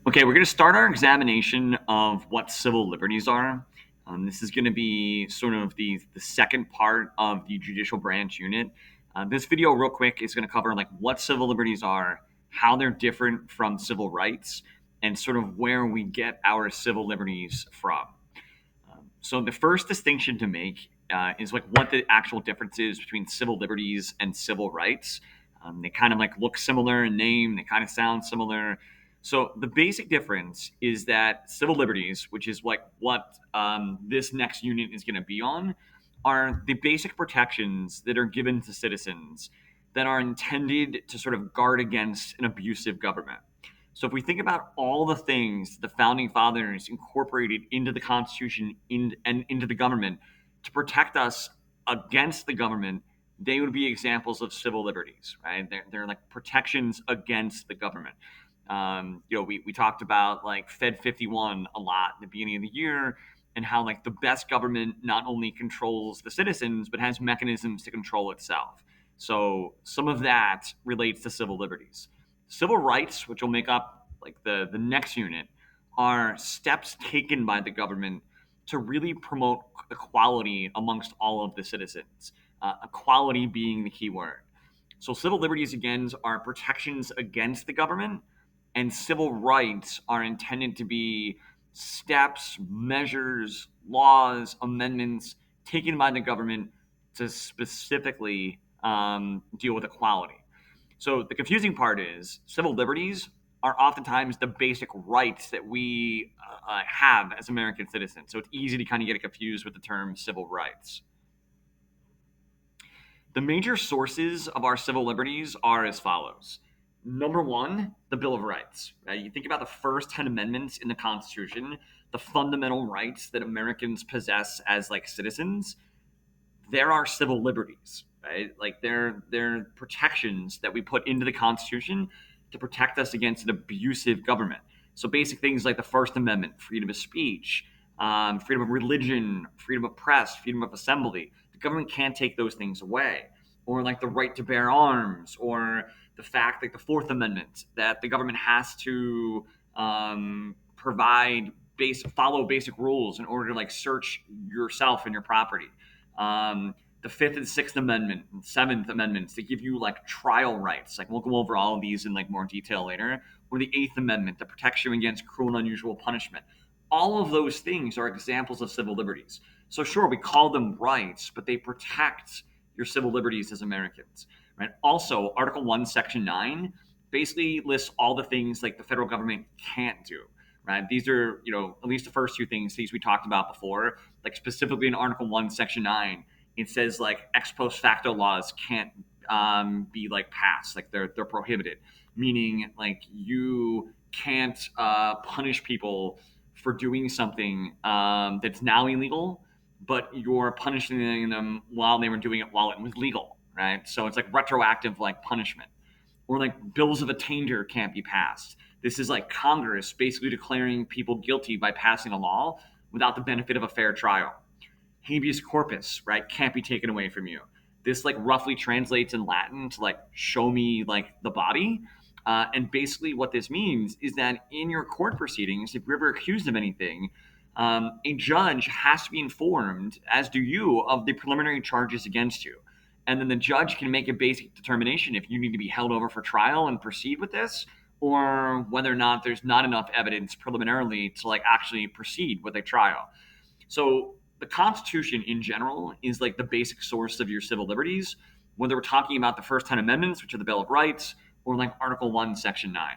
Okay, we're going to start our examination of what civil liberties are. This is going to be sort of the second part of the judicial branch unit. This video, real quick, is going to cover like what civil liberties are, how they're different from civil rights, and sort of where we get our civil liberties from. So the first distinction to make is like what the actual difference is between civil liberties and civil rights. They kind of like look similar in name, they kind of sound similar. So the basic difference is that civil liberties, which is like what this next unit is going to be on, are the basic protections that are given to citizens that are intended to sort of guard against an abusive government. So if we think about all the things the founding fathers incorporated into the Constitution and into the government to protect us against the government, they would be examples of civil liberties, right? They're like protections against the government. We talked about like Fed 51 a lot at the beginning of the year and how like the best government not only controls the citizens but has mechanisms to control itself. So some of that relates to civil liberties. Civil rights, which will make up like the next unit, are steps taken by the government to really promote equality amongst all of the citizens. Equality being the key word. So civil liberties again are protections against the government, and civil rights are intended to be steps, measures, laws, amendments taken by the government to specifically deal with equality. So the confusing part is civil liberties are oftentimes the basic rights that we have as American citizens. So it's easy to kind of get confused with the term civil rights. The major sources of our civil liberties are as follows. Number one, the Bill of Rights. Right? You think about the first 10 amendments in the Constitution, the fundamental rights that Americans possess as like citizens. There are civil liberties, right? Like they're protections that we put into the Constitution to protect us against an abusive government. So basic things like the First Amendment, freedom of speech, freedom of religion, freedom of press, freedom of assembly. The government can't take those things away. Or like the right to bear arms, or the fact that the Fourth Amendment that the government has to provide follow basic rules in order to like search yourself and your property. The Fifth and Sixth Amendment, and Seventh Amendments that give you like trial rights. Like we'll go over all of these in like more detail later. Or the Eighth Amendment that protects you against cruel and unusual punishment. All of those things are examples of civil liberties. So sure, we call them rights, but they protect your civil liberties as Americans. Right. Also, Article 1, Section 9 basically lists all the things like the federal government can't do. Right. These are, at least the first two things we talked about before, like specifically in Article 1, Section 9, it says like ex post facto laws can't be like passed, like they're prohibited, meaning like you can't punish people for doing something that's now illegal, but you're punishing them while they were doing it while it was legal, right? So it's like retroactive like punishment. Or like bills of attainder can't be passed. This is like Congress basically declaring people guilty by passing a law without the benefit of a fair trial. Habeas corpus, right, can't be taken away from you. This like roughly translates in Latin to like show me like the body. And basically what this means is that in your court proceedings, if you're ever accused of anything, a judge has to be informed, as do you, of the preliminary charges against you. And then the judge can make a basic determination if you need to be held over for trial and proceed with this, or whether or not there's not enough evidence preliminarily to like actually proceed with a trial. So the Constitution in general is like the basic source of your civil liberties, whether we're talking about the first 10 amendments, which are the Bill of Rights, or like Article 1, Section 9.